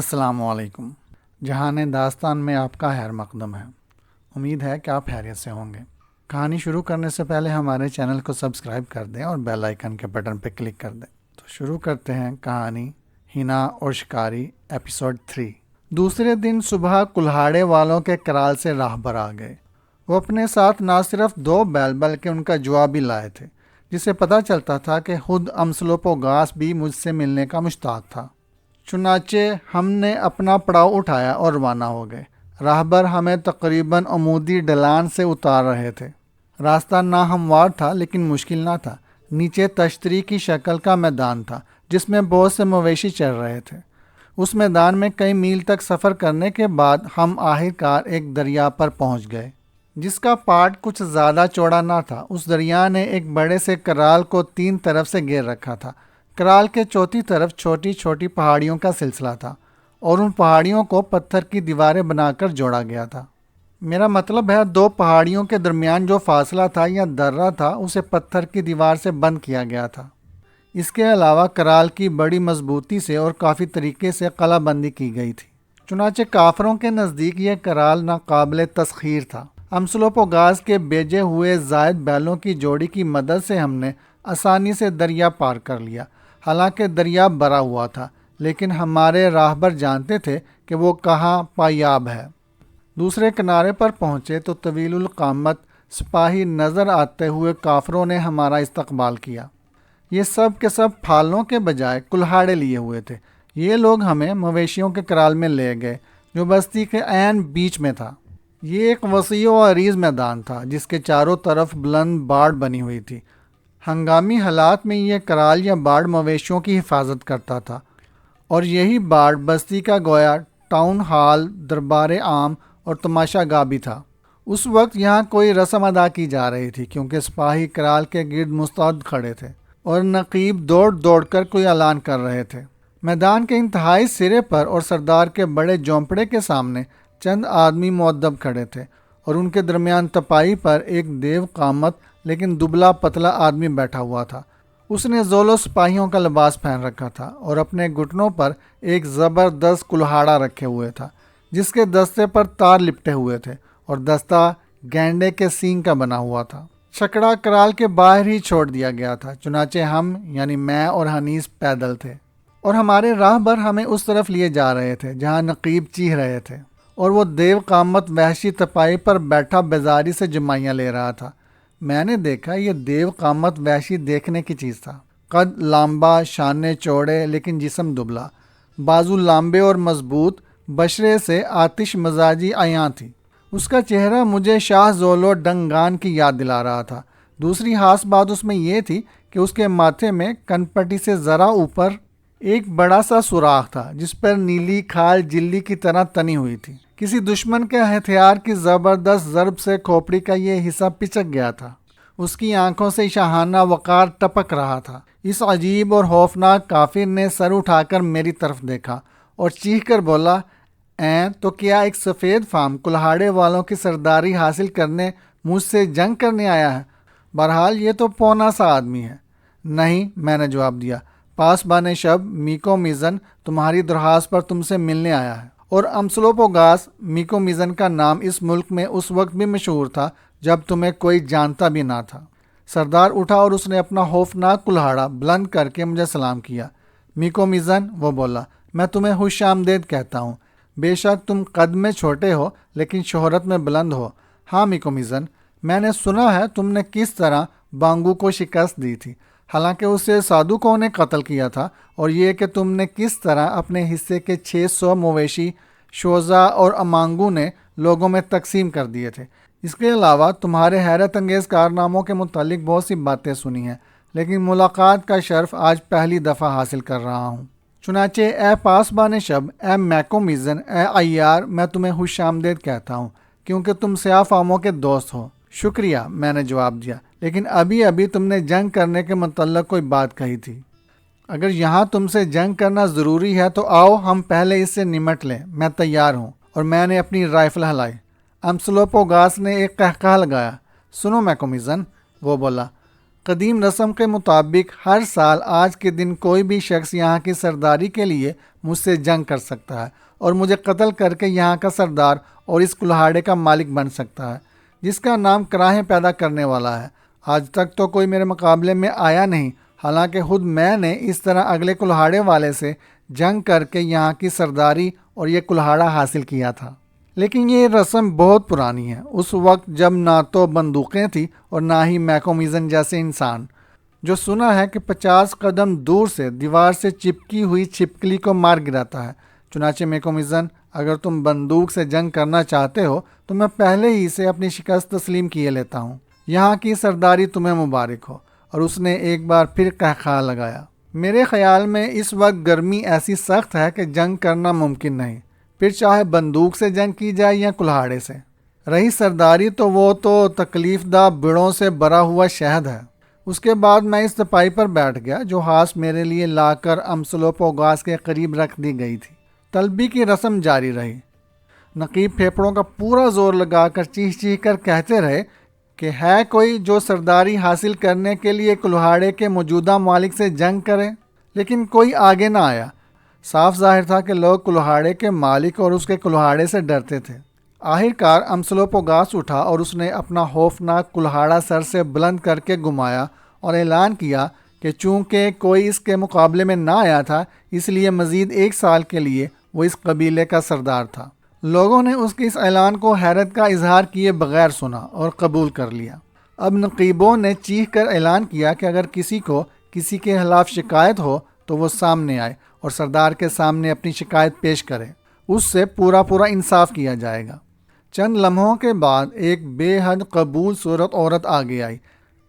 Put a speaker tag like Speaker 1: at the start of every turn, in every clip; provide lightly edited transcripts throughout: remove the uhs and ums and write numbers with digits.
Speaker 1: السلام علیکم۔ جہان داستان میں آپ کا خیر مقدم ہے۔ امید ہے کہ آپ خیریت سے ہوں گے۔ کہانی شروع کرنے سے پہلے ہمارے چینل کو سبسکرائب کر دیں اور بیل آئیکن کے بٹن پہ کلک کر دیں۔ تو شروع کرتے ہیں کہانی ہینا اور شکاری ایپیسوڈ 3۔ دوسرے دن صبح کلہاڑے والوں کے کرال سے راہبر آ گئے۔ وہ اپنے ساتھ نہ صرف 2 بیل بلکہ ان کا جواب بھی لائے تھے، جسے پتہ چلتا تھا کہ خود امسلوپوگاس بھی مجھ سے ملنے کا مشتاق تھا۔ چنانچہ ہم نے اپنا پڑاؤ اٹھایا اور روانہ ہو گئے۔ راہبر ہمیں تقریباً عمودی ڈھلان سے اتار رہے تھے۔ راستہ ناہموار تھا لیکن مشکل نہ تھا۔ نیچے تشتری کی شکل کا میدان تھا جس میں بہت سے مویشی چر رہے تھے۔ اس میدان میں کئی میل تک سفر کرنے کے بعد ہم آخرکار ایک دریا پر پہنچ گئے جس کا پاٹ کچھ زیادہ چوڑا نہ تھا۔ اس دریا نے ایک بڑے سے کرال کو 3 طرف سے گھیر رکھا تھا۔ کرال کے چوتھی طرف چھوٹی چھوٹی پہاڑیوں کا سلسلہ تھا اور ان پہاڑیوں کو پتھر کی دیواریں بنا کر جوڑا گیا تھا۔ میرا مطلب ہے 2 پہاڑیوں کے درمیان جو فاصلہ تھا یا درہ تھا اسے پتھر کی دیوار سے بند کیا گیا تھا۔ اس کے علاوہ کرال کی بڑی مضبوطی سے اور کافی طریقے سے قلعہ بندی کی گئی تھی۔ چنانچہ کافروں کے نزدیک یہ کرال ناقابل تسخیر تھا۔ امسلوپوگاس کے بیجے ہوئے زائد بیلوں کی جوڑی کی مدد سے ہم نے آسانی سے دریا پار کر لیا۔ حالانکہ دریا بھرا ہوا تھا لیکن ہمارے راہبر جانتے تھے کہ وہ کہاں پایاب ہے۔ دوسرے کنارے پر پہنچے تو طویل القامت سپاہی نظر آتے ہوئے کافروں نے ہمارا استقبال کیا۔ یہ سب کے سب پھالوں کے بجائے کلہاڑے لیے ہوئے تھے۔ یہ لوگ ہمیں مویشیوں کے کرال میں لے گئے جو بستی کے عین بیچ میں تھا۔ یہ ایک وسیع و عریض میدان تھا جس کے چاروں طرف بلند باڑ بنی ہوئی تھی۔ ہنگامی حالات میں یہ کرال یا باڑ مویشیوں کی حفاظت کرتا تھا اور یہی باڑ بستی کا گویا ٹاؤن ہال، دربار عام اور تماشا گاہ بھی تھا۔ اس وقت یہاں کوئی رسم ادا کی جا رہی تھی کیونکہ سپاہی کرال کے گرد مستعد کھڑے تھے اور نقیب دوڑ دوڑ کر کوئی اعلان کر رہے تھے۔ میدان کے انتہائی سرے پر اور سردار کے بڑے جھونپڑے کے سامنے چند آدمی مؤدب کھڑے تھے اور ان کے درمیان تپائی پر ایک دیو قامت لیکن دبلا پتلا آدمی بیٹھا ہوا تھا۔ اس نے زولو سپاہیوں کا لباس پہن رکھا تھا اور اپنے گھٹنوں پر ایک زبردست کلہاڑا رکھے ہوئے تھا جس کے دستے پر تار لپٹے ہوئے تھے اور دستہ گینڈے کے سینگ کا بنا ہوا تھا۔ چھکڑا کرال کے باہر ہی چھوڑ دیا گیا تھا۔ چنانچہ ہم یعنی میں اور حنیس پیدل تھے اور ہمارے راہبر ہمیں اس طرف لیے جا رہے تھے جہاں نقیب چیخ رہے تھے اور وہ دیو قامت وحشی تپائی پر بیٹھا بیزاری سے جمائیاں لے رہا تھا۔ میں نے دیکھا یہ دیو قامت وحشی دیکھنے کی چیز تھا۔ قد لامبا، شانے چوڑے لیکن جسم دبلا، بازو لامبے اور مضبوط، بشرے سے آتش مزاجی عیاں تھی۔ اس کا چہرہ مجھے شاہ زولو ڈنگان کی یاد دلا رہا تھا۔ دوسری خاص بات اس میں یہ تھی کہ اس کے ماتھے میں کن پٹی سے ذرا اوپر ایک بڑا سا سوراخ تھا جس پر نیلی کھال جلی کی طرح تنی ہوئی تھی۔ کسی دشمن کے ہتھیار کی زبردست ضرب سے کھوپڑی کا یہ حصہ پچک گیا تھا۔ اس کی آنکھوں سے شاہانہ وقار ٹپک رہا تھا۔ اس عجیب اور خوفناک کافر نے سر اٹھا کر میری طرف دیکھا اور چیخ کر بولا، تو کیا ایک سفید فام کلہاڑے والوں کی سرداری حاصل کرنے مجھ سے جنگ کرنے آیا ہے؟ بہرحال یہ تو پونا سا آدمی ہے۔ نہیں، میں نے جواب دیا، پاسبان شب میکو میزن تمہاری درخواست پر تم سے ملنے آیا ہے۔ اور امسلوپوگاس میکو میزن کا نام اس ملک میں اس وقت بھی مشہور تھا جب تمہیں کوئی جانتا بھی نہ تھا۔ سردار اٹھا اور اس نے اپنا خوفناک کلہاڑا بلند کر کے مجھے سلام کیا۔ میکو میزن، وہ بولا، میں تمہیں خوش آمدید کہتا ہوں۔ بے شک تم قد میں چھوٹے ہو لیکن شہرت میں بلند ہو۔ ہاں میکو میزن، میں نے سنا ہے تم نے کس طرح بانگو کو شکست دی تھی، حالانکہ اسے سادوکوں نے قتل کیا تھا، اور یہ کہ تم نے کس طرح اپنے حصے کے 600 مویشی شوزا اور امانگو نے لوگوں میں تقسیم کر دیے تھے۔ اس کے علاوہ تمہارے حیرت انگیز کارناموں کے متعلق بہت سی باتیں سنی ہیں، لیکن ملاقات کا شرف آج پہلی دفعہ حاصل کر رہا ہوں۔ چنانچہ اے پاسبان شب، اے میکو میزن، اے عیار، میں تمہیں خوش آمدید کہتا ہوں کیونکہ تم سیاہ فاموں کے دوست ہو۔ شکریہ، میں نے جواب دیا، لیکن ابھی تم نے جنگ کرنے کے متعلق کوئی بات کہی تھی۔ اگر یہاں تم سے جنگ کرنا ضروری ہے تو آؤ ہم پہلے اس سے نمٹ لیں، میں تیار ہوں۔ اور میں نے اپنی رائفل ہلائی۔ امسلوپوگاس نے ایک قہقہہ لگایا۔ سنو میکو میزن، وہ بولا، قدیم رسم کے مطابق ہر سال آج کے دن کوئی بھی شخص یہاں کی سرداری کے لیے مجھ سے جنگ کر سکتا ہے اور مجھے قتل کر کے یہاں کا سردار اور اس کلہاڑے کا مالک بن سکتا ہے، جس کا نام کراہیں پیدا کرنے والا ہے۔ آج تک تو کوئی میرے مقابلے میں آیا نہیں، حالانکہ خود میں نے اس طرح اگلے کلہاڑے والے سے جنگ کر کے یہاں کی سرداری اور یہ کلہاڑا حاصل کیا تھا۔ لیکن یہ رسم بہت پرانی ہے، اس وقت جب نہ تو بندوقیں تھیں اور نہ ہی میکومیزن جیسے انسان، جو سنا ہے کہ 50 قدم دور سے دیوار سے چپکی ہوئی چھپکلی کو مار گراتا ہے۔ چنانچہ میکومیزن، اگر تم بندوق سے جنگ کرنا چاہتے ہو تو میں پہلے ہی سے اپنی شکست تسلیم کیے لیتا ہوں۔ یہاں کی سرداری تمہیں مبارک ہو۔ اور اس نے ایک بار پھر قہقہا لگایا۔ میرے خیال میں اس وقت گرمی ایسی سخت ہے کہ جنگ کرنا ممکن نہیں، پھر چاہے بندوق سے جنگ کی جائے یا کلہاڑے سے۔ رہی سرداری تو وہ تو تکلیف دہ بڑوں سے بھرا ہوا شہد ہے۔ اس کے بعد میں اس تپائی پر بیٹھ گیا جو ہاس میرے لیے لا کر امسلوپوگاس کے قریب رکھ دی گئی تھی۔ طلبی کی رسم جاری رہی۔ نقیب پھیپھڑوں کا پورا زور لگا کر چیخ چیخ کر کہتے رہے کہ ہے کوئی جو سرداری حاصل کرنے کے لیے کلہاڑے کے موجودہ مالک سے جنگ کرے، لیکن کوئی آگے نہ آیا۔ صاف ظاہر تھا کہ لوگ کلہاڑے کے مالک اور اس کے کلہاڑے سے ڈرتے تھے۔ آخرکار امسلوپوگاس اٹھا اور اس نے اپنا خوفناک کلہاڑا سر سے بلند کر کے گھمایا اور اعلان کیا کہ چونکہ کوئی اس کے مقابلے میں نہ آیا تھا، اس لیے مزید 1 سال کے لیے وہ اس قبیلے کا سردار تھا۔ لوگوں نے اس کے اس اعلان کو حیرت کا اظہار کیے بغیر سنا اور قبول کر لیا۔ اب نقیبوں نے چیخ کر اعلان کیا کہ اگر کسی کو کسی کے خلاف شکایت ہو تو وہ سامنے آئے اور سردار کے سامنے اپنی شکایت پیش کرے، اس سے پورا انصاف کیا جائے گا۔ چند لمحوں کے بعد ایک بے حد قبول صورت عورت آگے آئی،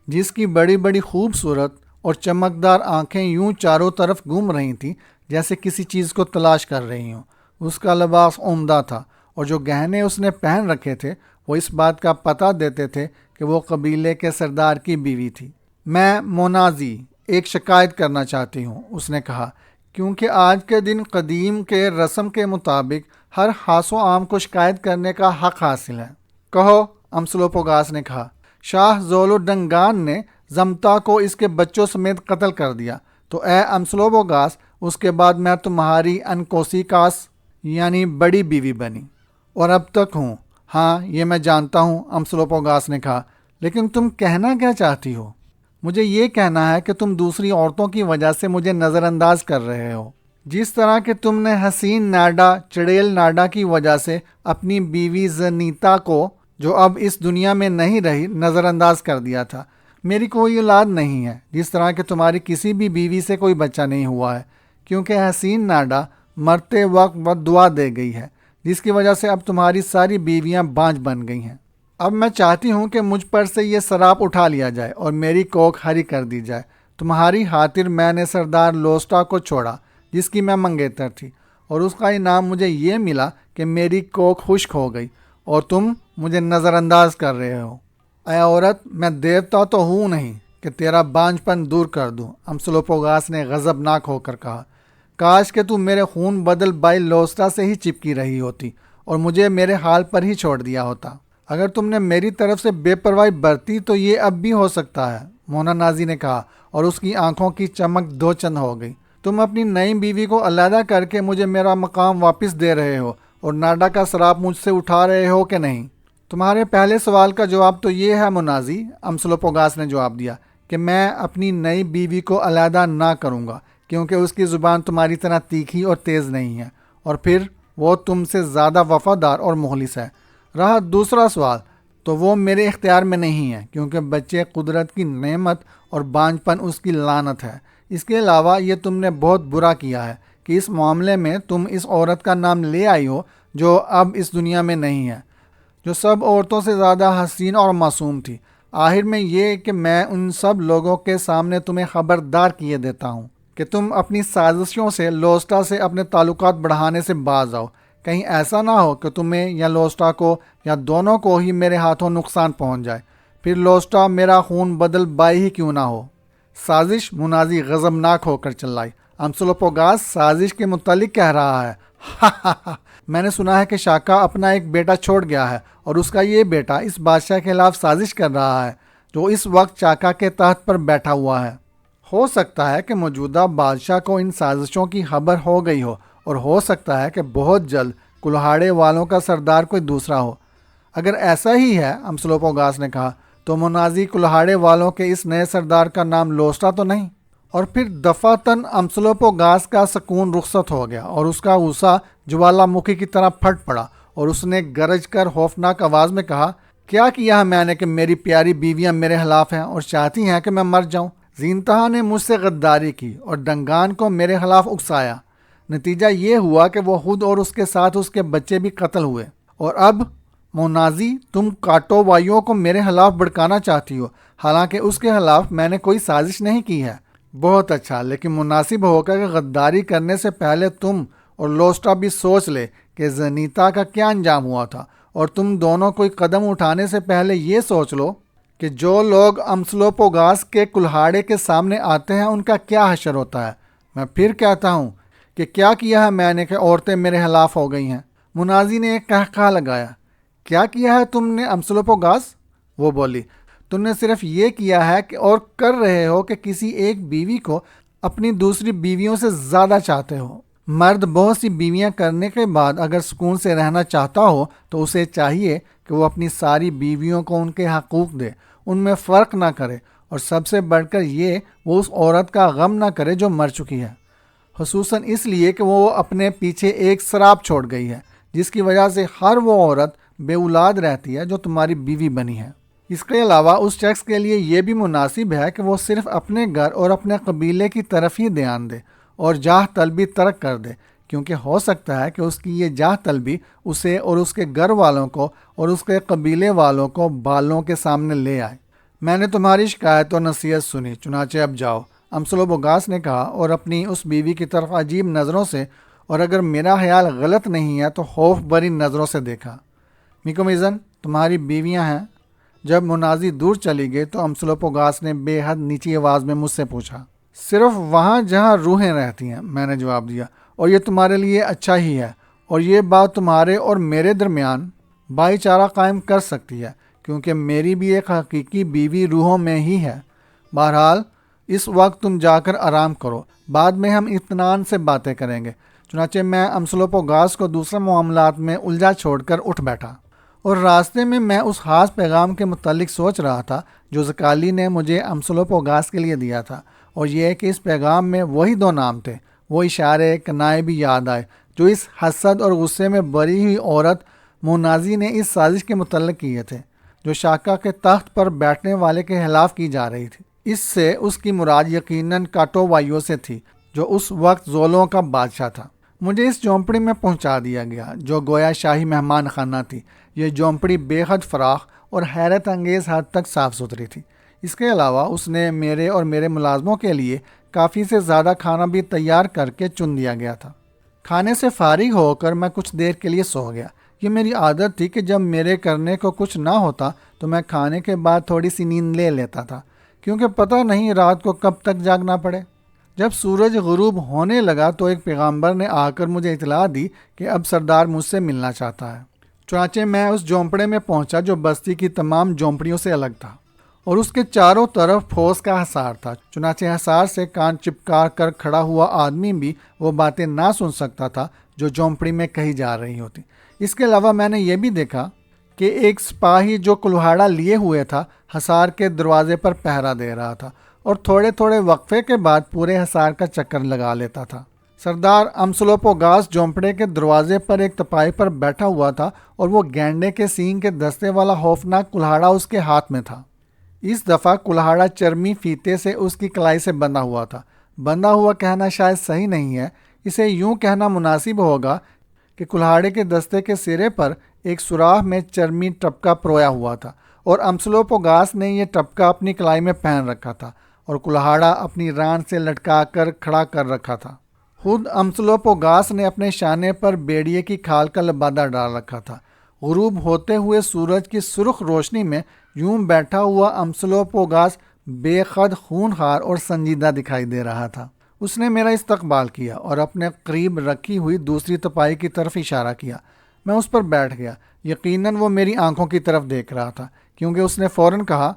Speaker 1: جس کی بڑی بڑی خوبصورت اور چمکدار آنکھیں یوں چاروں طرف گھوم رہی تھیں جیسے کسی چیز کو تلاش کر رہی ہوں۔ اس کا لباس عمدہ تھا اور جو گہنے اس نے پہن رکھے تھے وہ اس بات کا پتہ دیتے تھے کہ وہ قبیلے کے سردار کی بیوی تھی۔ میں مونازی ایک شکایت کرنا چاہتی ہوں، اس نے کہا، کیونکہ آج کے دن قدیم کے رسم کے مطابق ہر خاص و عام کو شکایت کرنے کا حق حاصل ہے۔ کہو، امسلوپوگاس نے کہا۔ شاہ زولوڈنگان نے زمتا کو اس کے بچوں سمیت قتل کر دیا، تو اے امسلوپوگاس، اس کے بعد میں تمہاری انکوسیکاس یعنی بڑی بیوی بنی، اور اب تک ہوں۔ ہاں، یہ میں جانتا ہوں، امسلوپوگاس نے کہا، لیکن تم کہنا کیا چاہتی ہو؟ مجھے یہ کہنا ہے کہ تم دوسری عورتوں کی وجہ سے مجھے نظر انداز کر رہے ہو، جس طرح کہ تم نے حسین ناڈا چڑیل ناڈا کی وجہ سے اپنی بیوی زنیتا کو، جو اب اس دنیا میں نہیں رہی، نظر انداز کر دیا تھا۔ میری کوئی اولاد نہیں ہے، جس طرح کہ تمہاری کسی بھی بیوی سے کوئی بچہ نہیں ہوا ہے، کیونکہ حسین ناڈا مرتے وقت بد دعا دے گئی ہے، جس کی وجہ سے اب تمہاری ساری بیویاں بانجھ بن گئی ہیں۔ اب میں چاہتی ہوں کہ مجھ پر سے یہ سراپ اٹھا لیا جائے اور میری کوکھ ہری کر دی جائے۔ تمہاری خاطر میں نے سردار لوسٹا کو چھوڑا، جس کی میں منگیتر تھی، اور اس کا انعام مجھے یہ ملا کہ میری کوکھ خشک ہو گئی اور تم مجھے نظر انداز کر رہے ہو۔ اے عورت، میں دیوتا تو ہوں نہیں کہ تیرا بانجھ پن دور کر دوں، امسلوپوگاس نے غضبناک ہو کر کہا۔ کاش کہ تم میرے خون بدل بائی لوسٹا سے ہی چپکی رہی ہوتی اور مجھے میرے حال پر ہی چھوڑ دیا ہوتا۔ اگر تم نے میری طرف سے بے پرواہی برتی تو یہ اب بھی ہو سکتا ہے، مونانازی نے کہا، اور اس کی آنکھوں کی چمک 2 چند ہو گئی۔ تم اپنی نئی بیوی کو علیحدہ کر کے مجھے میرا مقام واپس دے رہے ہو اور ناڈا کا سراپ مجھ سے اٹھا رہے ہو کہ نہیں؟ تمہارے پہلے سوال کا جواب تو یہ ہے مونازی، امسلوپوگاس نے جواب دیا، کہ میں اپنی نئی بیوی کو علیحدہ نہ کروں گا، کیونکہ اس کی زبان تمہاری طرح تیکھی اور تیز نہیں ہے، اور پھر وہ تم سے زیادہ وفادار اور مخلص ہے۔ رہا دوسرا سوال، تو وہ میرے اختیار میں نہیں ہے، کیونکہ بچے قدرت کی نعمت اور بانجھ پن اس کی لعنت ہے۔ اس کے علاوہ یہ تم نے بہت برا کیا ہے کہ اس معاملے میں تم اس عورت کا نام لے آئی ہو جو اب اس دنیا میں نہیں ہے، جو سب عورتوں سے زیادہ حسین اور معصوم تھی۔ آخر میں یہ کہ میں ان سب لوگوں کے سامنے تمہیں خبردار کیے دیتا ہوں کہ تم اپنی سازشوں سے لوسٹا سے اپنے تعلقات بڑھانے سے باز آؤ۔ کہیں ایسا نہ ہو کہ تمہیں یا لوسٹا کو یا دونوں کو ہی میرے ہاتھوں نقصان پہنچ جائے، پھر لوسٹا میرا خون بدل بائی ہی کیوں نہ ہو۔ سازش، منازی غضبناک ہو کر چلائی۔ امسلوپوگاس سازش کے متعلق کہہ رہا ہے۔ میں نے سنا ہے کہ شاکا اپنا ایک بیٹا چھوڑ گیا ہے اور اس کا یہ بیٹا اس بادشاہ کے خلاف سازش کر رہا ہے۔ جو اس وقت چاکا کے تخت پر بیٹھا ہوا ہے۔ ہو سکتا ہے کہ موجودہ بادشاہ کو ان سازشوں کی خبر ہو گئی ہو، اور ہو سکتا ہے کہ بہت جلد کلہاڑے والوں کا سردار کوئی دوسرا ہو۔ اگر ایسا ہی ہے، امسلوپوگاس نے کہا، تو منازی کلہاڑے والوں کے اس نئے سردار کا نام لوسٹا تو نہیں؟ اور پھر دفعتاً امسلوپوگاس کا سکون رخصت ہو گیا، اور اس کا غصہ جوالا مکھی کی طرح پھٹ پڑا، اور اس نے گرج کر خوفناک آواز میں کہا، کیا کیا ہے میں نے کہ میری پیاری بیویاں میرے خلاف ہیں اور چاہتی ہیں کہ میں مر جاؤں؟ زینتہا نے مجھ سے غداری کی اور ڈنگان کو میرے خلاف اکسایا۔ نتیجہ یہ ہوا کہ وہ خود اور اس کے ساتھ اس کے بچے بھی قتل ہوئے۔ اور اب مونازی، تم کاٹو وائیوں کو میرے خلاف بھڑکانا چاہتی ہو، حالانکہ اس کے خلاف میں نے کوئی سازش نہیں کی ہے۔ بہت اچھا، لیکن مناسب ہوگا کہ غداری کرنے سے پہلے تم اور لوسٹا بھی سوچ لے کہ زنیتا کا کیا انجام ہوا تھا، اور تم دونوں کوئی قدم اٹھانے سے پہلے یہ سوچ لو کہ جو لوگ امسلوپوگاس کے کلہاڑے کے سامنے آتے ہیں ان کا کیا حشر ہوتا ہے۔ میں پھر کہتا ہوں کہ کیا کیا ہے میں نے کہ عورتیں میرے خلاف ہو گئی ہیں؟ منازی نے ایک قہقہہ لگایا۔ کیا کیا ہے تم نے امسلوپوگاس؟ وہ بولی، تم نے صرف یہ کیا ہے کہ اور کر رہے ہو کہ کسی ایک بیوی کو اپنی دوسری بیویوں سے زیادہ چاہتے ہو۔ مرد بہت سی بیویاں کرنے کے بعد اگر سکون سے رہنا چاہتا ہو تو اسے چاہیے کہ وہ اپنی ساری بیویوں کو ان کے حقوق دے، ان میں فرق نہ کرے، اور سب سے بڑھ کر یہ وہ اس عورت کا غم نہ کرے جو مر چکی ہے، خصوصاً اس لیے کہ وہ اپنے پیچھے ایک سراب چھوڑ گئی ہے جس کی وجہ سے ہر وہ عورت بے اولاد رہتی ہے جو تمہاری بیوی بنی ہے۔ اس کے علاوہ اس شخص کے لیے یہ بھی مناسب ہے کہ وہ صرف اپنے گھر اور اپنے قبیلے کی طرف ہی دھیان دے اور جاہ طلبی ترک کر دے، کیونکہ ہو سکتا ہے کہ اس کی یہ جاہ طلبی اسے اور اس کے گھر والوں کو اور اس کے قبیلے والوں کو بالوں کے سامنے لے آئے۔ میں نے تمہاری شکایت اور نصیحت سنی، چنانچہ اب جاؤ، امسلوپوگاس نے کہا، اور اپنی اس بیوی کی طرف عجیب نظروں سے، اور اگر میرا خیال غلط نہیں ہے تو خوف بری نظروں سے دیکھا۔ میکومیزن، تمہاری بیویاں ہیں؟ جب منازی دور چلی گئی تو امسلوپوگاس نے بے حد نیچی آواز میں مجھ سے پوچھا۔ صرف وہاں جہاں روحیں رہتی ہیں، میں نے جواب دیا، اور یہ تمہارے لیے اچھا ہی ہے، اور یہ بات تمہارے اور میرے درمیان بھائی چارہ قائم کر سکتی ہے، کیونکہ میری بھی ایک حقیقی بیوی روحوں میں ہی ہے۔ بہرحال اس وقت تم جا کر آرام کرو، بعد میں ہم اطمینان سے باتیں کریں گے۔ چنانچہ میں امسلوپوگاس کو دوسرے معاملات میں الجھا چھوڑ کر اٹھ بیٹھا، اور راستے میں اس خاص پیغام کے متعلق سوچ رہا تھا جو زکالی نے مجھے امسلوپوگاس کے لیے دیا تھا، اور یہ کہ اس پیغام میں وہی دو نام تھے، وہ اشارے کنائے بھی یاد آئے جو اس حسد اور غصے میں بری ہوئی عورت مونازی نے اس سازش کے متعلق کیے تھے، جو شاکا کے تخت پر بیٹھنے والے کے خلاف کی جا رہی تھی۔ اس سے اس کی مراد یقیناً کاٹو وائیو سے تھی، جو اس وقت زولوں کا بادشاہ تھا۔ مجھے اس جھونپڑی میں پہنچا دیا گیا جو گویا شاہی مہمان خانہ تھی۔ یہ جھونپڑی بے حد فراخ اور حیرت انگیز حد تک صاف ستھری تھی۔ اس کے علاوہ اس نے میرے اور میرے ملازموں کے لیے کافی سے زیادہ کھانا بھی تیار کر کے چن دیا گیا تھا۔ کھانے سے فارغ ہو کر میں کچھ دیر کے لیے سو گیا۔ یہ میری عادت تھی کہ جب میرے کرنے کو کچھ نہ ہوتا تو میں کھانے کے بعد تھوڑی سی نیند لے لیتا تھا، کیونکہ پتہ نہیں رات کو کب تک جاگنا پڑے۔ جب سورج غروب ہونے لگا تو ایک پیغامبر نے آ کر مجھے اطلاع دی کہ اب سردار مجھ سے ملنا چاہتا ہے۔ چنانچہ میں اس جھونپڑے میں پہنچا جو بستی کی تمام جھونپڑیوں سے الگ تھا، اور اس کے چاروں طرف پھوس کا حصار تھا۔ چنانچہ حصار سے کان چپکا کر کھڑا ہوا آدمی بھی وہ باتیں نہ سن سکتا تھا جو جھونپڑی میں کہی جا رہی ہوتی۔ اس کے علاوہ میں نے یہ بھی دیکھا کہ ایک سپاہی جو کلہاڑا لیے ہوئے تھا حصار کے دروازے پر پہرا دے رہا تھا، اور تھوڑے تھوڑے وقفے کے بعد پورے حصار کا چکر لگا لیتا تھا۔ سردار امسلوپوگاس جھونپڑے کے دروازے پر ایک تپائی پر بیٹھا ہوا تھا، اور وہ گینڈے کے سینگ کے دستے والا خوفناک کلہاڑا اس کے ہاتھ میں تھا۔ اس دفعہ کلہاڑا چرمی فیتے سے اس کی کلائی سے بندھا ہوا تھا۔ بندھا ہوا کہنا شاید صحیح نہیں ہے، اسے یوں کہنا مناسب ہوگا کہ کلہاڑے کے دستے کے سرے پر ایک سوراخ میں چرمی ٹپکا پرویا ہوا تھا، اور امسلوپوگاس نے یہ ٹپکا اپنی کلائی میں پہن رکھا تھا اور کلہاڑا اپنی ران سے لٹکا کر کھڑا کر رکھا تھا۔ خود امسلوپوگاس نے اپنے شانے پر بیڑیے کی کھال کا لبادہ ڈال رکھا تھا۔ غروب ہوتے ہوئے سورج کی سرخ روشنی میں یوں بیٹھا ہوا امسلوپوگاس بے حد خونخوار اور سنجیدہ دکھائی دے رہا تھا۔ اس نے میرا استقبال کیا اور اپنے قریب رکھی ہوئی دوسری تپائی کی طرف اشارہ کیا۔ میں اس پر بیٹھ گیا۔ یقیناً وہ میری آنکھوں کی طرف دیکھ رہا تھا، کیونکہ اس نے فوراً کہا،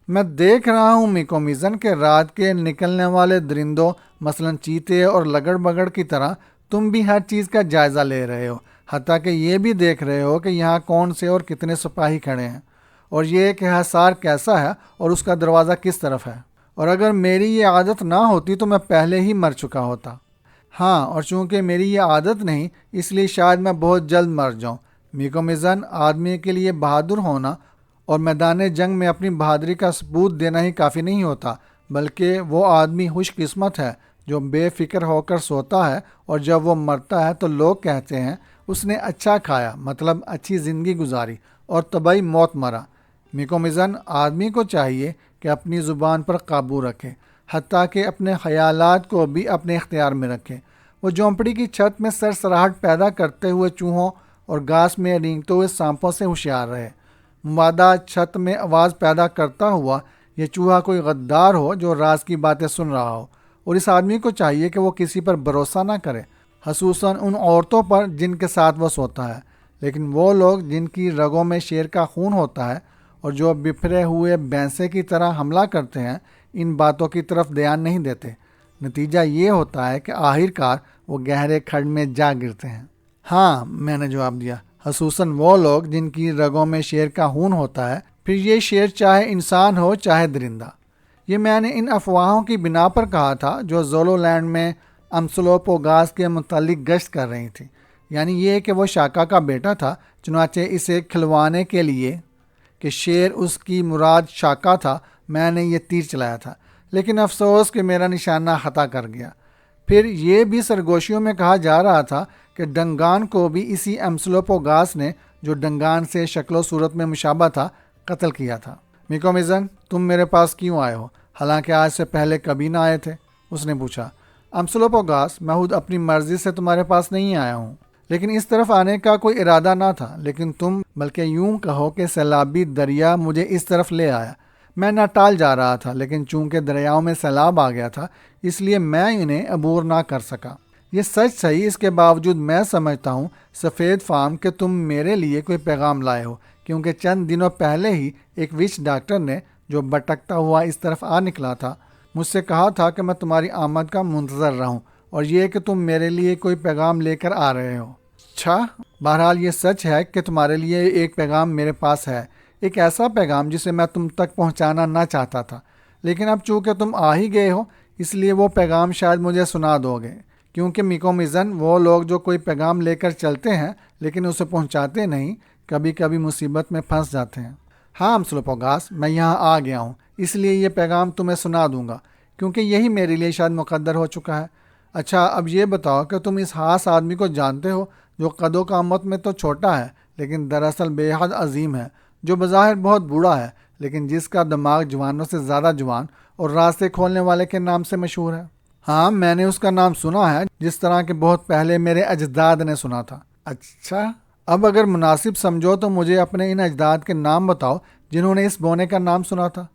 Speaker 1: میں دیکھ رہا ہوں میکومیزن کہ رات کے نکلنے والے درندوں مثلاً چیتے اور لگڑ بگڑ کی طرح تم بھی ہر چیز کا جائزہ لے رہے ہو، حتیٰ کہ یہ بھی دیکھ رہے ہو کہ یہاں کون سے اور کتنے سپاہی کھڑے ہیں، اور یہ کہ حصار کیسا ہے اور اس کا دروازہ کس طرف ہے۔ اور اگر میری یہ عادت نہ ہوتی تو میں پہلے ہی مر چکا ہوتا۔ ہاں، اور چونکہ میری یہ عادت نہیں، اس لیے شاید میں بہت جلد مر جاؤں۔ میکومیزن، آدمی کے لیے بہادر ہونا اور میدان جنگ میں اپنی بہادری کا ثبوت دینا ہی کافی نہیں ہوتا، بلکہ وہ آدمی خوش قسمت ہے جو بے فکر ہو کر سوتا ہے، اور جب وہ مرتا ہے تو لوگ کہتے ہیں اس نے اچھا کھایا، مطلب اچھی زندگی گزاری اور طبعی موت مرا۔ میکومیزن، آدمی کو چاہیے کہ اپنی زبان پر قابو رکھے، حتیٰ کہ اپنے خیالات کو بھی اپنے اختیار میں رکھے۔ وہ جھونپڑی کی چھت میں سرسراہٹ پیدا کرتے ہوئے چوہوں اور گھاس میں رینگتے ہوئے سانپوں سے ہوشیار رہے۔ مبادا چھت میں آواز پیدا کرتا ہوا یہ چوہا کوئی غدار ہو جو راز کی باتیں سن رہا ہو، اور اس آدمی کو چاہیے کہ وہ کسی پر بھروسہ نہ کرے، خصوصاً ان عورتوں پر جن کے ساتھ وہ سوتا ہے۔ لیکن وہ لوگ جن کی رگوں میں شیر کا خون ہوتا ہے اور جو بپھرے ہوئے بھینسے کی طرح حملہ کرتے ہیں، ان باتوں کی طرف دھیان نہیں دیتے۔ نتیجہ یہ ہوتا ہے کہ آخر کار وہ گہرے کھڈ میں جا گرتے ہیں۔ ہاں، میں نے جواب دیا، خصوصاً وہ لوگ جن کی رگوں میں شیر کا خون ہوتا ہے، پھر یہ شیر چاہے انسان ہو چاہے درندہ۔ یہ میں نے ان افواہوں کی بنا پر کہا تھا جو زولو لینڈ میں امسلوپوگاس کے متعلق گشت کر رہی تھی، یعنی یہ کہ وہ شاکا کا بیٹا تھا، چنانچہ اسے کھلوانے کے لیے کہ شیر اس کی مراد شاکا تھا، میں نے یہ تیر چلایا تھا، لیکن افسوس کہ میرا نشانہ خطا کر گیا۔ پھر یہ بھی سرگوشیوں میں کہا جا رہا تھا کہ ڈنگان کو بھی اسی امسلوپوگاس نے، جو ڈنگان سے شکل و صورت میں مشابہ تھا، قتل کیا تھا۔ میکومیزن، تم میرے پاس کیوں آئے ہو، حالانکہ آج سے پہلے کبھی نہ آئے تھے؟ اس نے پوچھا۔ امسلوپوگاس، میں خود اپنی مرضی سے تمہارے پاس نہیں آیا ہوں، لیکن اس طرف آنے کا کوئی ارادہ نہ تھا، لیکن تم، بلکہ یوں کہو کہ سیلابی دریا مجھے اس طرف لے آیا۔ میں ناٹال جا رہا تھا، لیکن چونکہ دریاؤں میں سیلاب آ گیا تھا، اس لیے میں انہیں عبور نہ کر سکا۔ یہ سچ صحیح، اس کے باوجود میں سمجھتا ہوں سفید فام کہ تم میرے لیے کوئی پیغام لائے ہو، کیونکہ چند دنوں پہلے ہی ایک وچ ڈاکٹر نے، جو بھٹکتا ہوا اس طرف آ نکلا تھا، مجھ سے کہا تھا کہ میں تمہاری آمد کا منتظر رہوں، اور یہ کہ تم میرے لیے کوئی پیغام لے کر آ رہے ہو۔ اچھا، بہرحال یہ سچ ہے کہ تمہارے لیے ایک پیغام میرے پاس ہے، ایک ایسا پیغام جسے میں تم تک پہنچانا نہ چاہتا تھا، لیکن اب چونکہ تم آ ہی گئے ہو، اس لیے وہ پیغام شاید مجھے سنا دو گے، کیونکہ میکومیزن، وہ لوگ جو کوئی پیغام لے کر چلتے ہیں لیکن اسے پہنچاتے نہیں، کبھی کبھی مصیبت میں پھنس جاتے ہیں۔ ہاں امسلوپوگاس، میں یہاں آ گیا ہوں، اس لیے یہ پیغام تمہیں سنا دوں گا، کیونکہ یہی میرے لیے شاید مقدر ہو چکا ہے۔ اچھا، اب یہ بتاؤ کہ تم اس خاص آدمی کو جانتے ہو جو قد و قامت میں تو چھوٹا ہے لیکن دراصل بے حد عظیم ہے، جو بظاہر بہت بوڑھا ہے لیکن جس کا دماغ جوانوں سے زیادہ جوان اور راستے کھولنے والے کے نام سے مشہور ہے؟ ہاں، میں نے اس کا نام سنا ہے، جس طرح کہ بہت پہلے میرے اجداد نے سنا تھا۔ اچھا، اب اگر مناسب سمجھو تو مجھے اپنے ان اجداد کے نام بتاؤ جنہوں نے اس بونے کا نام سنا تھا۔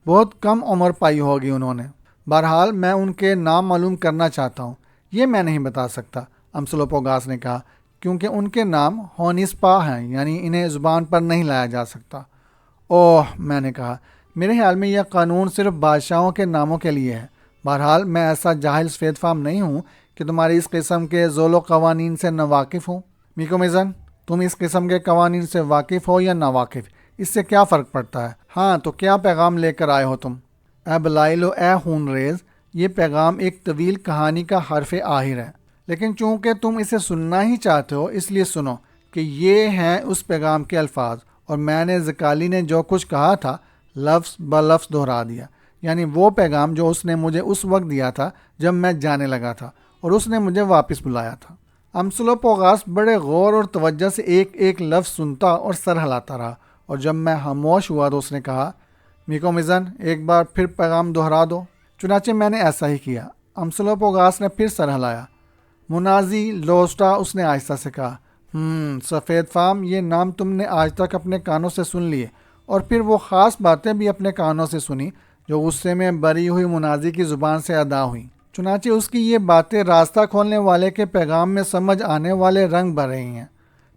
Speaker 1: بہت کم عمر پائی ہوگی انہوں نے۔ بہرحال میں ان کے نام معلوم کرنا چاہتا ہوں۔ یہ میں نہیں بتا سکتا، امسلوپوگاس نے کہا، کیونکہ ان کے نام ہونسپا ہیں، یعنی انہیں زبان پر نہیں لایا جا سکتا۔ اوہ، میں نے کہا، میرے خیال میں یہ قانون صرف بادشاہوں کے ناموں کے لیے ہے۔ بہرحال میں ایسا جاہل سفید فام نہیں ہوں کہ تمہاری اس قسم کے ذول و قوانین سے ناواقف ہوں۔ میکومیزن، تم اس قسم کے قوانین سے واقف ہو یا ناواقف، اس سے کیا فرق پڑتا ہے؟ ہاں، تو کیا پیغام لے کر آئے ہو تم؟ اے بلائل و اے خون ریز، یہ پیغام ایک طویل کہانی کا حرف آخر ہے، لیکن چونکہ تم اسے سننا ہی چاہتے ہو، اس لیے سنو کہ یہ ہیں اس پیغام کے الفاظ، اور میں نے زکالی نے جو کچھ کہا تھا لفظ بلفظ دہرا دیا، یعنی وہ پیغام جو اس نے مجھے اس وقت دیا تھا جب میں جانے لگا تھا اور اس نے مجھے واپس بلایا تھا۔ امسلوپوگاس بڑے غور اور توجہ سے ایک ایک لفظ سنتا اور سر ہلاتا رہا، اور جب میں خاموش ہوا تو اس نے کہا، میکومیزن، ایک بار پھر پیغام دہرا دو۔ چنانچہ میں نے ایسا ہی کیا۔ امسلوپوگاس نے پھر سر ہلایا۔ منازی لوسٹا، اس نے آہستہ سے کہا، سفید فام، یہ نام تم نے آج تک اپنے کانوں سے سن لیے، اور پھر وہ خاص باتیں بھی اپنے کانوں سے سنی جو غصے میں بری ہوئی منازی کی زبان سے ادا ہوئیں۔ چنانچہ اس کی یہ باتیں راستہ کھولنے والے کے پیغام میں سمجھ آنے والے رنگ بھر رہی ہیں۔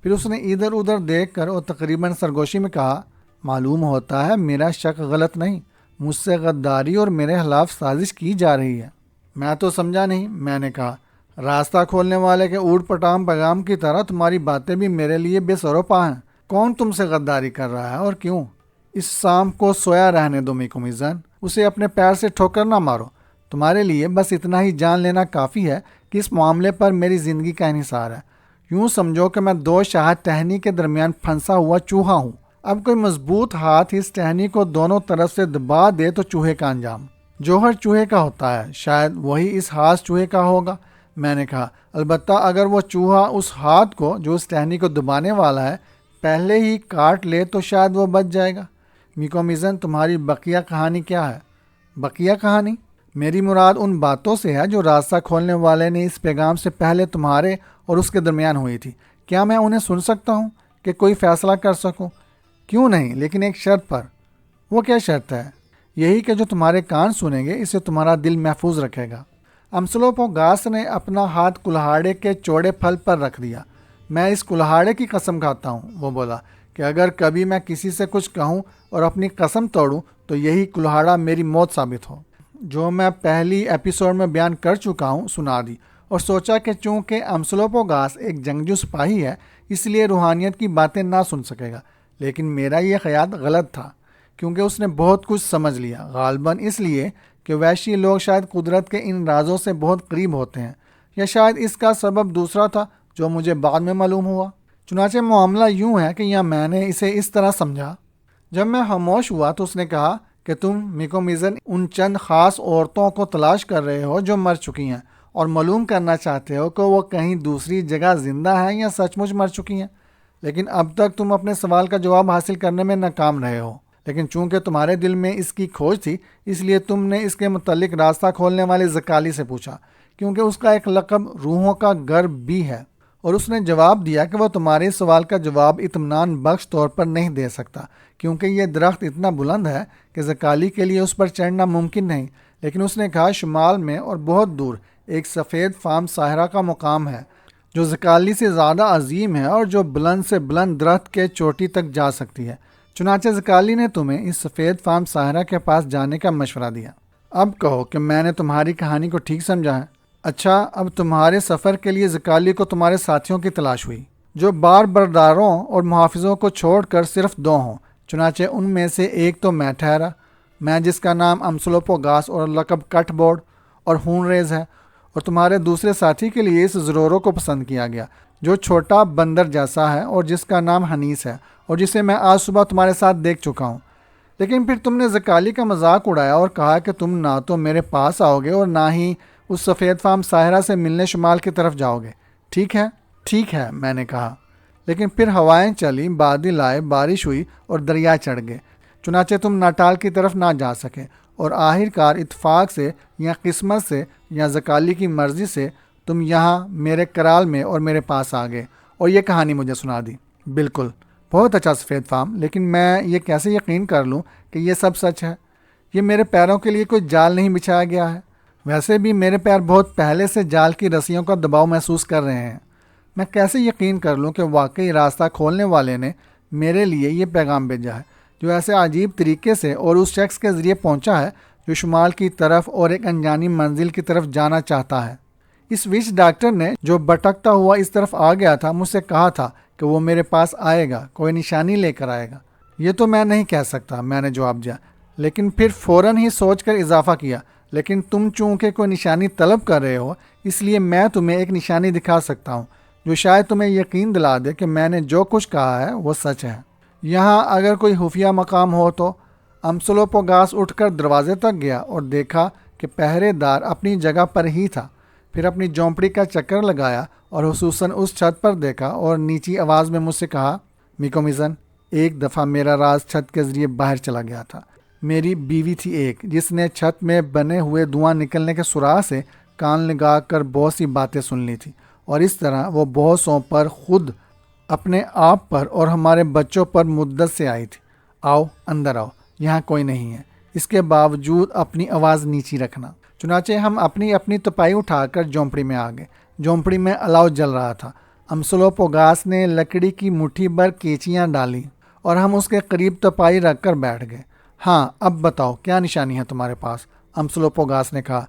Speaker 1: پھر اس نے ادھر ادھر دیکھ کر اور تقریباً سرگوشی میں کہا، معلوم ہوتا ہے میرا شک غلط نہیں، مجھ سے غداری اور میرے خلاف سازش کی جا رہی ہے۔ میں تو سمجھا نہیں، میں نے کہا۔ راستہ کھولنے والے کے اوٹ پٹام پیغام کی طرح تمہاری باتیں بھی میرے لیے بے سر و پا ہیں۔ کون تم سے غداری کر رہا ہے اور کیوں؟ اس سام کو سویا رہنے دو میکو میزن، اسے اپنے پیر سے ٹھوکر نہ مارو۔ تمہارے لیے بس اتنا ہی جان لینا کافی ہے کہ اس معاملے پر میری زندگی کا انحصار ہے۔ یوں سمجھو کہ میں دو شاہد ٹہنی کے درمیان پھنسا ہوا چوہا ہوں۔ اب کوئی مضبوط ہاتھ اس ٹہنی کو دونوں طرف سے دبا دے تو چوہے کا انجام جوہر چوہے کا ہوتا ہے، شاید وہی اس ہاتھ چوہے کا ہوگا۔ میں نے کہا، البتہ اگر وہ چوہا اس ہاتھ کو جو اس ٹہنی کو دبانے والا ہے پہلے ہی کاٹ لے تو شاید وہ بچ جائے گا۔ میکو میزن، تمہاری بقیہ کہانی کیا ہے؟ بقیہ کہانی؟ میری مراد ان باتوں سے ہے جو راستہ کھولنے والے نے اس پیغام سے پہلے تمہارے اور اس کے درمیان ہوئی تھی۔ کیا میں انہیں سن سکتا ہوں کہ کوئی فیصلہ کر سکوں؟ کیوں نہیں، لیکن ایک شرط پر۔ وہ کیا شرط ہے؟ یہی کہ جو تمہارے کان سنیں گے اسے تمہارا دل محفوظ رکھے گا۔ امسلوپوگاس نے اپنا ہاتھ کلہاڑے کے چوڑے پھل پر رکھ دیا۔ میں اس کلہاڑے کی قسم کھاتا ہوں، وہ بولا، کہ اگر کبھی میں کسی سے کچھ کہوں اور اپنی قسم توڑوں تو یہی کلہاڑا میری موت ثابت ہو۔ جو میں پہلی ایپیسوڈ میں بیان کر چکا ہوں سنا دی، اور سوچا کہ چونکہ امسلوپوگاس ایک جنگجو سپاہی ہے اس لیے روحانیت کی باتیں نہ سن سکے گا، لیکن میرا یہ خیال غلط تھا، کیونکہ اس نے بہت کچھ سمجھ لیا، غالباً اس لیے کہ وحشی لوگ شاید قدرت کے ان رازوں سے بہت قریب ہوتے ہیں، یا شاید اس کا سبب دوسرا تھا جو مجھے بعد میں معلوم ہوا۔ چنانچہ معاملہ یوں ہے کہ یا میں نے اسے اس طرح سمجھا۔ جب میں خاموش ہوا تو اس نے کہا کہ تم میکو میزن ان چند خاص عورتوں کو تلاش کر رہے ہو جو مر چکی ہیں، اور معلوم کرنا چاہتے ہو کہ وہ کہیں دوسری جگہ زندہ ہیں یا سچ مچ مر چکی ہیں، لیکن اب تک تم اپنے سوال کا جواب حاصل کرنے میں ناکام رہے ہو۔ لیکن چونکہ تمہارے دل میں اس کی کھوج تھی اس لیے تم نے اس کے متعلق راستہ کھولنے والے زکالی سے پوچھا، کیونکہ اس کا ایک لقب روحوں کا گھر بھی ہے، اور اس نے جواب دیا کہ وہ تمہارے سوال کا جواب اطمینان بخش طور پر نہیں دے سکتا، کیونکہ یہ درخت اتنا بلند ہے کہ زکالی کے لیے اس پر چڑھنا ممکن نہیں۔ لیکن اس نے کہا شمال میں اور بہت دور ایک سفید فام صحرا کا مقام ہے جو زکالی سے زیادہ عظیم ہے اور جو بلند سے بلند درخت کے چوٹی تک جا سکتی ہے۔ چنانچہ زکالی نے تمہیں اس سفید فام صحرا کے پاس جانے کا مشورہ دیا۔ اب کہو کہ میں نے تمہاری کہانی کو ٹھیک سمجھا ہے؟ اچھا، اب تمہارے سفر کے لیے زکالی کو تمہارے ساتھیوں کی تلاش ہوئی جو بار برداروں اور محافظوں کو چھوڑ کر صرف دو ہوں۔ چنانچہ ان میں سے ایک تو میں ٹھہرا، میں جس کا نام امسلوپوگاس اور لقب کٹ بورڈ اور خون ریز ہے، اور تمہارے دوسرے ساتھی کے لیے اس زرورو کو پسند کیا گیا جو چھوٹا بندر جیسا ہے اور جس کا نام حنیس ہے، اور جسے میں آج صبح تمہارے ساتھ دیکھ چکا ہوں۔ لیکن پھر تم نے زکالی کا مذاق اڑایا اور کہا کہ تم نہ تو میرے پاس آؤ گے اور نہ ہی اس سفید فام صحرا سے ملنے شمال کی طرف جاؤ گے۔ ٹھیک ہے، ٹھیک ہے، میں نے کہا۔ لیکن پھر ہوائیں چلی، بادل آئے، بارش ہوئی اور دریا چڑھ گئے، چنانچہ تم ناٹال کی طرف نہ جا سکے، اور آخر کار اتفاق سے یا قسمت سے یا زکالی کی مرضی سے تم یہاں میرے کرال میں اور میرے پاس آ گئے اور یہ کہانی مجھے سنا دی۔ بالکل، بہت اچھا سفید فام، لیکن میں یہ کیسے یقین کر لوں کہ یہ سب سچ ہے؟ یہ میرے پیروں کے لیے کوئی جال نہیں بچھایا گیا ہے؟ ویسے بھی میرے پیر بہت پہلے سے جال کی رسیوں کا دباؤ محسوس کر رہے ہیں۔ میں کیسے یقین کر لوں کہ واقعی راستہ کھولنے والے نے میرے لیے یہ پیغام بھیجا ہے جو ایسے عجیب طریقے سے اور اس شخص کے ذریعے پہنچا ہے جو شمال کی طرف اور ایک انجانی منزل کی طرف جانا چاہتا ہے۔ اس وچ ڈاکٹر نے جو بھٹکتا ہوا اس طرف آ گیا تھا مجھ سے کہا تھا کہ وہ میرے پاس آئے گا، کوئی نشانی لے کر آئے گا۔ یہ تو میں نہیں کہہ سکتا، میں نے جواب دیا، لیکن پھر فوراً ہی سوچ کر اضافہ کیا، لیکن تم چونکہ کوئی نشانی طلب کر رہے ہو اس لیے میں تمہیں ایک نشانی دکھا سکتا ہوں جو شاید تمہیں یقین دلا دے کہ میں نے جو کچھ کہا ہے وہ سچ ہے۔ یہاں اگر کوئی خفیہ مقام ہو تو۔ امسلوپوگاس اٹھ کر دروازے تک گیا اور دیکھا کہ پہرے دار اپنی جگہ پر ہی تھا، پھر اپنی جھونپڑی کا چکر لگایا اور خصوصاً اس چھت پر دیکھا اور نیچی آواز میں مجھ سے کہا، میکو میزن، ایک دفعہ میرا راز چھت کے ذریعے باہر چلا گیا تھا۔ میری بیوی تھی ایک جس نے چھت میں بنے ہوئے دھواں نکلنے کے سوراخ سے کان لگا کر بہت سی باتیں سن لی تھی، اور اس طرح وہ بہت سوں پر خود اپنے آپ پر اور ہمارے بچوں پر مدت سے آئی تھی۔ آؤ اندر آؤ، یہاں کوئی نہیں ہے، اس کے باوجود اپنی آواز نیچی رکھنا۔ چنانچہ ہم اپنی اپنی تپائی اٹھا کر جھونپڑی میں آ گئے۔ جھونپڑی میں الاؤ جل رہا تھا۔ امسلوپوگاس نے لکڑی کی مٹھی بھر کیچیاں ڈالی اور ہم اس کے قریب تپائی رکھ کر بیٹھ گئے۔ ہاں اب بتاؤ کیا نشانی ہے تمہارے پاس، امسلوپوگاس نے کہا۔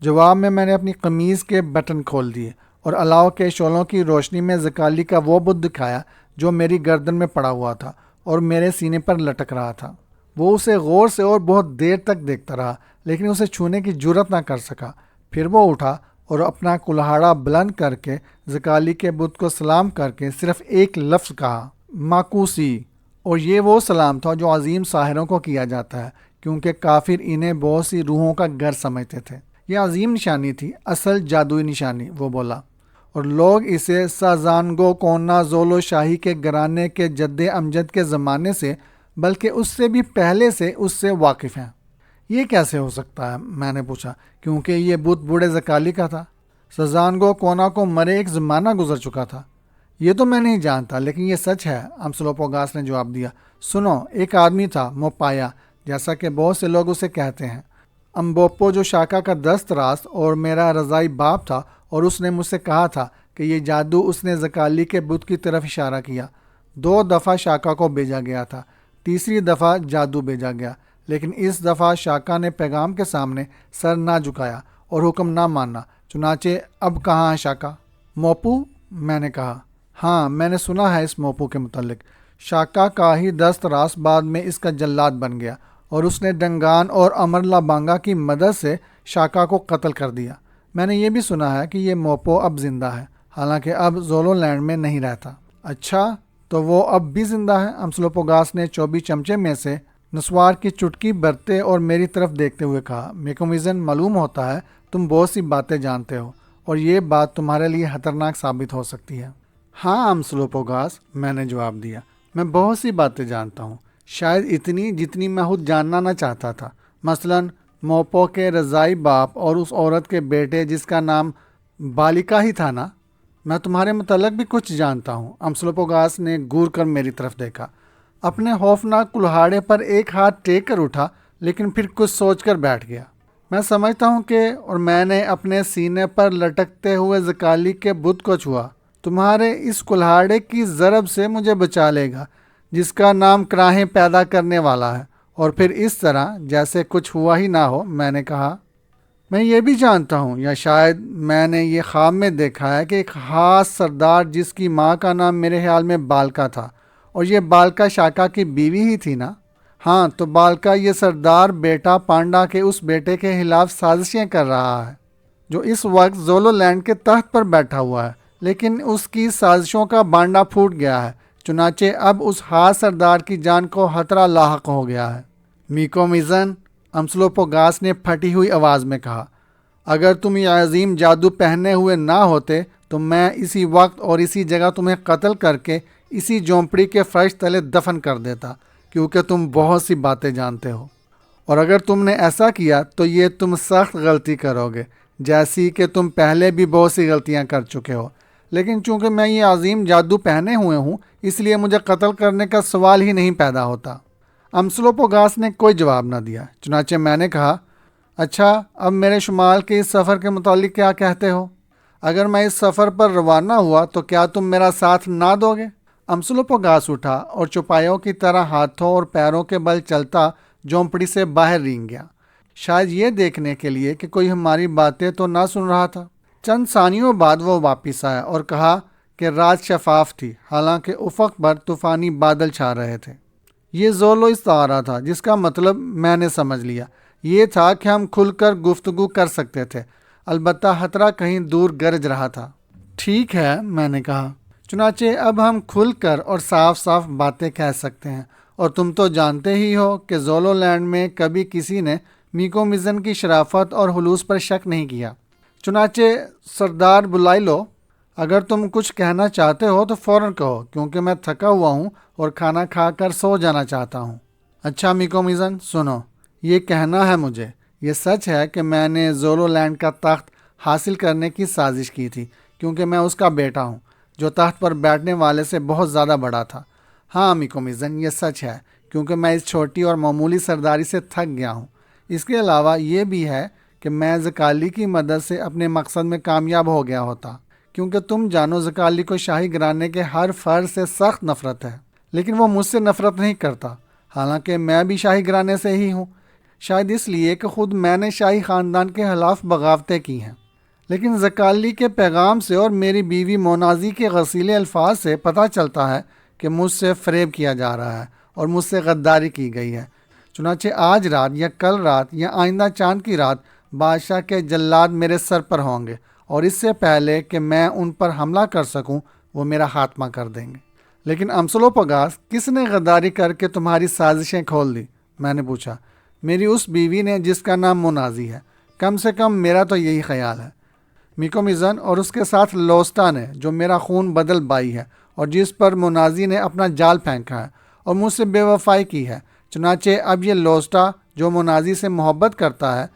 Speaker 1: جواب میں نے اپنی قمیض کے بٹن کھول دیے اور الاؤ کے شعلوں کی روشنی میں زکالی کا وہ بت دکھایا جو میری گردن میں پڑا ہوا تھا اور میرے سینے پر لٹک رہا تھا۔ وہ اسے غور سے اور بہت دیر تک دیکھتا رہا لیکن اسے چھونے کی جرت نہ کر سکا۔ پھر وہ اٹھا اور اپنا کلہاڑا بلند کر کے زکالی کے بت کو سلام کر کے صرف ایک لفظ کہا، ماکوسی۔ اور یہ وہ سلام تھا جو عظیم ساحروں کو کیا جاتا ہے کیونکہ کافر انہیں بہت سی روحوں کا گھر سمجھتے تھے۔ یہ عظیم نشانی تھی، اصل جادوئی نشانی، وہ بولا، اور لوگ اسے سازانگو کونا زولو شاہی کے گھرانے کے جد امجد کے زمانے سے بلکہ اس سے بھی پہلے سے اس سے واقف ہیں۔ یہ کیسے ہو سکتا ہے؟ میں نے پوچھا، کیونکہ یہ بت بوڑھے زکالی کا تھا۔ سازانگو کونا کو مرے ایک زمانہ گزر چکا تھا۔ یہ تو میں نہیں جانتا لیکن یہ سچ ہے، امسلوپوگاس نے جواب دیا۔ سنو، ایک آدمی تھا موپایا، جیسا کہ بہت سے لوگ اسے کہتے ہیں، امبوپو، جو شاکا کا دست راست اور میرا رضائی باپ تھا، اور اس نے مجھ سے کہا تھا کہ یہ جادو اس نے زکالی کے بت کی طرف اشارہ کیا۔ 2 دفعہ شاکا کو بھیجا گیا تھا، تیسری دفعہ جادو بھیجا گیا، لیکن اس دفعہ شاکا نے پیغام کے سامنے سر نہ جھکایا اور حکم نہ مانا۔ چنانچہ اب کہاں ہے شاکا؟ موپو، میں نے کہا۔ ہاں، میں نے سنا ہے اس موپو کے متعلق۔ شاکا کا ہی دست راست بعد میں اس کا جلاد بن گیا اور اس نے ڈنگان اور امرلا بانگا کی مدد سے شاکا کو قتل کر دیا۔ میں نے یہ بھی سنا ہے کہ یہ موپو اب زندہ ہے، حالانکہ اب زولو لینڈ میں نہیں رہتا۔ اچھا، تو وہ اب بھی زندہ ہے؟ امسلوپوگاس نے چوبی چمچے میں سے نسوار کی چٹکی برتے اور میری طرف دیکھتے ہوئے کہا، میکومیزن، معلوم ہوتا ہے تم بہت سی باتیں جانتے ہو اور یہ بات تمہارے لیے خطرناک ثابت ہو سکتی ہے۔ ہاں امسلوپوگاس، میں نے جواب دیا، میں بہت سی باتیں جانتا ہوں، شاید اتنی جتنی میں خود جاننا نہ چاہتا تھا۔ مثلاً موپو کے رضائی باپ اور اس عورت کے بیٹے جس کا نام بالیکا ہی تھا نا۔ میں تمہارے متعلق بھی کچھ جانتا ہوں۔ امسلوپوگاس نے گور کر میری طرف دیکھا، اپنے خوفناک کلہاڑے پر ایک ہاتھ ٹیک کر اٹھا لیکن پھر کچھ سوچ کر بیٹھ گیا۔ میں سمجھتا ہوں کہ، اور میں نے اپنے سینے پر لٹکتے ہوئے زکالی کے بت کو چھوا، تمہارے اس کلہاڑے کی ضرب سے مجھے بچا لے گا جس کا نام کراہیں پیدا کرنے والا ہے، اور پھر اس طرح جیسے کچھ ہوا ہی نہ ہو۔ میں نے کہا، میں یہ بھی جانتا ہوں، یا شاید میں نے یہ خواب میں دیکھا ہے، کہ ایک خاص سردار جس کی ماں کا نام میرے خیال میں بالکا تھا، اور یہ بالکا شاکا کی بیوی ہی تھی نا؟ ہاں، تو بالکا یہ سردار بیٹا پانڈا کے اس بیٹے کے خلاف سازشیں کر رہا ہے جو اس وقت زولو لینڈ کے تخت پر بیٹھا ہوا ہے، لیکن اس کی سازشوں کا بانڈا پھوٹ گیا ہے، چنانچہ اب اس خاص سردار کی جان کو خطرہ لاحق ہو گیا ہے۔ میکومیزن، امسلوپوگاس نے پھٹی ہوئی آواز میں کہا، اگر تم یہ عظیم جادو پہنے ہوئے نہ ہوتے تو میں اسی وقت اور اسی جگہ تمہیں قتل کر کے اسی جھونپڑی کے فرش تلے دفن کر دیتا، کیونکہ تم بہت سی باتیں جانتے ہو، اور اگر تم نے ایسا کیا تو یہ تم سخت غلطی کرو گے، جیسی کہ تم پہلے بھی بہت سی غلطیاں کر چکے ہو، لیکن چونکہ میں یہ عظیم جادو پہنے ہوئے ہوں اس لیے مجھے قتل کرنے کا سوال ہی نہیں پیدا ہوتا۔ امسلوپوگاس نے کوئی جواب نہ دیا، چنانچہ میں نے کہا، اچھا، اب میرے شمال کے اس سفر کے متعلق کیا کہتے ہو؟ اگر میں اس سفر پر روانہ ہوا تو کیا تم میرا ساتھ نہ دو گے؟ امسلوپوگاس اٹھا اور چوپایوں کی طرح ہاتھوں اور پیروں کے بل چلتا جھونپڑی سے باہر رینگ گیا، شاید یہ دیکھنے کے لیے کہ کوئی ہماری باتیں تو نہ سن رہا تھا۔ چند ثانیوں بعد وہ واپس آیا اور کہا کہ رات شفاف تھی، حالانکہ افق پر طوفانی بادل چھا رہے تھے۔ یہ زولو استعارہ تھا جس کا مطلب میں نے سمجھ لیا، یہ تھا کہ ہم کھل کر گفتگو کر سکتے تھے، البتہ خطرہ کہیں دور گرج رہا تھا۔ ٹھیک ہے، میں نے کہا، چنانچہ اب ہم کھل کر اور صاف صاف باتیں کہہ سکتے ہیں، اور تم تو جانتے ہی ہو کہ زولو لینڈ میں کبھی کسی نے میکومیزن کی شرافت اور خلوص پر شک نہیں کیا۔ چنانچہ سردار بلائی لو، اگر تم کچھ کہنا چاہتے ہو تو فوراً کہو، کیونکہ میں تھکا ہوا ہوں اور کھانا کھا کر سو جانا چاہتا ہوں۔ اچھا میکومیزن، سنو، یہ کہنا ہے مجھے، یہ سچ ہے کہ میں نے زولو لینڈ کا تخت حاصل کرنے کی سازش کی تھی، کیونکہ میں اس کا بیٹا ہوں جو تخت پر بیٹھنے والے سے بہت زیادہ بڑا تھا۔ ہاں میکومیزن، یہ سچ ہے، کیونکہ میں اس چھوٹی اور معمولی سرداری سے تھک گیا ہوں۔ اس کے علاوہ یہ بھی ہے کہ میں زکالی کی مدد سے اپنے مقصد میں کامیاب ہو گیا ہوتا، کیونکہ تم جانو زکالی کو شاہی گھرانے کے ہر فرد سے سخت نفرت ہے، لیکن وہ مجھ سے نفرت نہیں کرتا، حالانکہ میں بھی شاہی گھرانے سے ہی ہوں، شاید اس لیے کہ خود میں نے شاہی خاندان کے خلاف بغاوتیں کی ہیں۔ لیکن زکالی کے پیغام سے اور میری بیوی مونازی کے غسیلے الفاظ سے پتہ چلتا ہے کہ مجھ سے فریب کیا جا رہا ہے اور مجھ سے غداری کی گئی ہے۔ چنانچہ آج رات یا کل رات یا آئندہ چاند کی رات بادشاہ کے جلاد میرے سر پر ہوں گے، اور اس سے پہلے کہ میں ان پر حملہ کر سکوں وہ میرا خاتمہ کر دیں گے۔ لیکن امسلوپگاس، کس نے غداری کر کے تمہاری سازشیں کھول دی؟ میں نے پوچھا۔ میری اس بیوی نے جس کا نام مونازی ہے، کم سے کم میرا تو یہی خیال ہے۔ میکومیزن اور اس کے ساتھ لوسٹا نے، جو میرا خون بدل بائی ہے اور جس پر مونازی نے اپنا جال پھینکا ہے اور مجھ سے بے وفائی کی ہے۔ چنانچہ اب یہ لوسٹا جو مونازی سے محبت کرتا ہے،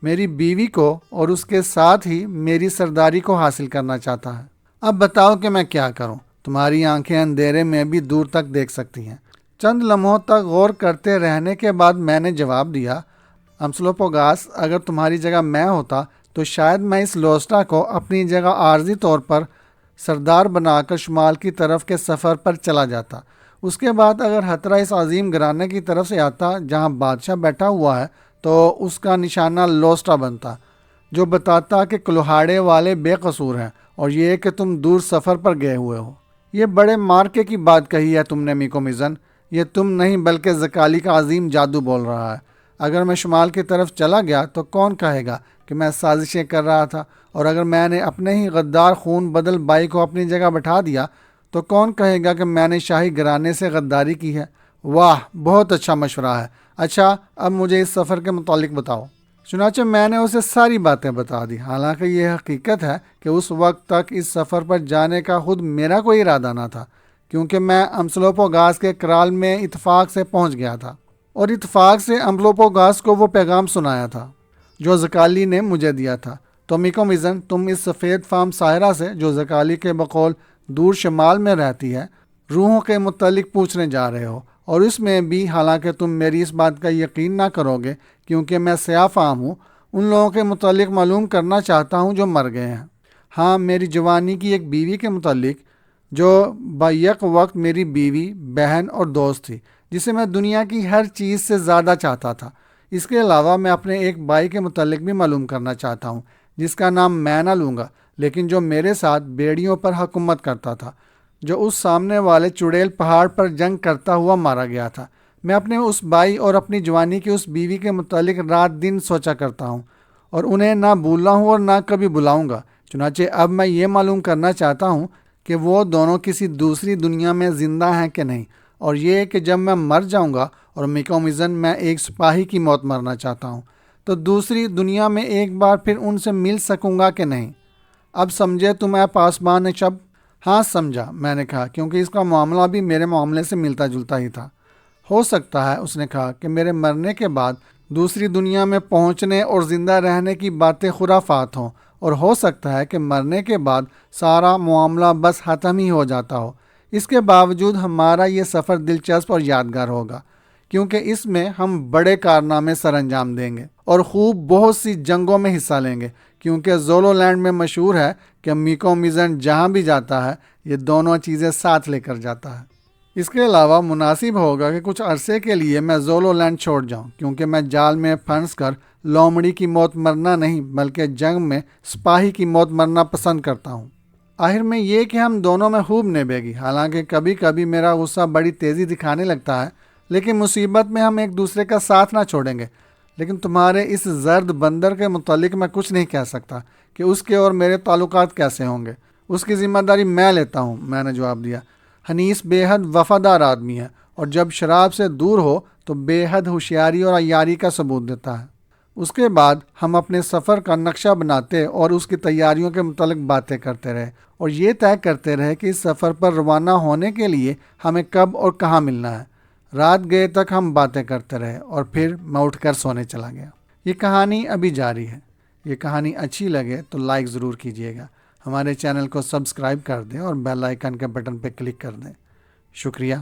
Speaker 1: میری بیوی کو اور اس کے ساتھ ہی میری سرداری کو حاصل کرنا چاہتا ہے۔ اب بتاؤ کہ میں کیا کروں؟ تمہاری آنکھیں اندھیرے میں بھی دور تک دیکھ سکتی ہیں۔ چند لمحوں تک غور کرتے رہنے کے بعد میں نے جواب دیا، امسلوپوگاس، اگر تمہاری جگہ میں ہوتا تو شاید میں اس لوسٹا کو اپنی جگہ عارضی طور پر سردار بنا کر شمال کی طرف کے سفر پر چلا جاتا۔ اس کے بعد اگر خطرہ اس عظیم گھرانے کی طرف سے آتا جہاں بادشاہ بیٹھا ہوا ہے تو اس کا نشانہ لوسٹا بنتا، جو بتاتا کہ کلہاڑے والے بے قصور ہیں اور یہ کہ تم دور سفر پر گئے ہوئے ہو۔ یہ بڑے مارکے کی بات کہی ہے تم نے میکومیزن، یہ تم نہیں بلکہ زکالی کا عظیم جادو بول رہا ہے۔ اگر میں شمال کی طرف چلا گیا تو کون کہے گا کہ میں سازشیں کر رہا تھا، اور اگر میں نے اپنے ہی غدار خون بدل بائی کو اپنی جگہ بٹھا دیا تو کون کہے گا کہ میں نے شاہی گھرانے سے غداری کی ہے؟ واہ، بہت اچھا مشورہ ہے۔ اچھا، اب مجھے اس سفر کے متعلق بتاؤ۔ چنانچہ میں نے اسے ساری باتیں بتا دی۔ حالانکہ یہ حقیقت ہے کہ اس وقت تک اس سفر پر جانے کا خود میرا کوئی ارادہ نہ تھا، کیونکہ میں امسلوپوگاس کے کرال میں اتفاق سے پہنچ گیا تھا اور اتفاق سے امسلوپوگاس کو وہ پیغام سنایا تھا جو زکالی نے مجھے دیا تھا۔ تو میکومیزن، تم اس سفید فام ساحرہ سے، جو زکالی کے بقول دور شمال میں رہتی ہے، روحوں کے متعلق پوچھنے جا رہے ہو، اور اس میں بھی حالانکہ تم میری اس بات کا یقین نہ کرو گے کیونکہ میں سیاہ فام ہوں، ان لوگوں کے متعلق معلوم کرنا چاہتا ہوں جو مر گئے ہیں۔ ہاں، میری جوانی کی ایک بیوی کے متعلق جو بیک وقت میری بیوی، بہن اور دوست تھی، جسے میں دنیا کی ہر چیز سے زیادہ چاہتا تھا۔ اس کے علاوہ میں اپنے ایک بھائی کے متعلق بھی معلوم کرنا چاہتا ہوں جس کا نام میں نہ لوں گا، لیکن جو میرے ساتھ بیڑیوں پر حکومت کرتا تھا، جو اس سامنے والے چڑیل پہاڑ پر جنگ کرتا ہوا مارا گیا تھا۔ میں اپنے اس بھائی اور اپنی جوانی کی اس بیوی کے متعلق رات دن سوچا کرتا ہوں، اور انہیں نہ بھولا ہوں اور نہ کبھی بلاؤں گا۔ چنانچہ اب میں یہ معلوم کرنا چاہتا ہوں کہ وہ دونوں کسی دوسری دنیا میں زندہ ہیں کہ نہیں، اور یہ کہ جب میں مر جاؤں گا، اور میکومیزن، میں ایک سپاہی کی موت مرنا چاہتا ہوں، تو دوسری دنیا میں ایک بار پھر ان سے مل سکوں گا کہ نہیں؟ اب سمجھے تم اے پاسبان شب؟ ہاں سمجھا، میں نے کہا، کیونکہ اس کا معاملہ بھی میرے معاملے سے ملتا جلتا ہی تھا۔ ہو سکتا ہے، اس نے کہا، کہ میرے مرنے کے بعد دوسری دنیا میں پہنچنے اور زندہ رہنے کی باتیں خرافات ہوں، اور ہو سکتا ہے کہ مرنے کے بعد سارا معاملہ بس ختم ہی ہو جاتا ہو۔ اس کے باوجود ہمارا یہ سفر دلچسپ اور یادگار ہوگا، کیونکہ اس میں ہم بڑے کارنامے سر انجام دیں گے اور خوب بہت سی جنگوں میں حصہ لیں گے، کیونکہ زولو لینڈ میں مشہور ہے کہ میکومیزن جہاں بھی جاتا ہے یہ دونوں چیزیں ساتھ لے کر جاتا ہے۔ اس کے علاوہ مناسب ہوگا کہ کچھ عرصے کے لیے میں زولو لینڈ چھوڑ جاؤں، کیونکہ میں جال میں پھنس کر لومڑی کی موت مرنا نہیں بلکہ جنگ میں سپاہی کی موت مرنا پسند کرتا ہوں۔ آخر میں یہ کہ ہم دونوں میں خوب نبھے گی، حالانکہ کبھی کبھی میرا غصہ بڑی تیزی دکھانے لگتا ہے، لیکن مصیبت میں ہم ایک دوسرے کا ساتھ نہ چھوڑیں گے۔ لیکن تمہارے اس زرد بندر کے متعلق میں کچھ نہیں کہہ سکتا کہ اس کے اور میرے تعلقات کیسے ہوں گے۔ اس کی ذمہ داری میں لیتا ہوں، میں نے جواب دیا۔ حنیس بے حد وفادار آدمی ہے، اور جب شراب سے دور ہو تو بے حد ہوشیاری اور عیاری کا ثبوت دیتا ہے۔ اس کے بعد ہم اپنے سفر کا نقشہ بناتے اور اس کی تیاریوں کے متعلق باتیں کرتے رہے، اور یہ طے کرتے رہے کہ اس سفر پر روانہ ہونے کے لیے ہمیں کب اور کہاں ملنا ہے۔ رات گئے تک ہم باتیں کرتے رہے، اور پھر میں اٹھ کر سونے چلا گیا۔ یہ کہانی ابھی جاری ہے۔ یہ کہانی اچھی لگے تو لائک ضرور کیجیے گا، ہمارے چینل کو سبسکرائب کر دیں اور بیل آئیکن کے بٹن پہ کلک کر دیں۔ شکریہ۔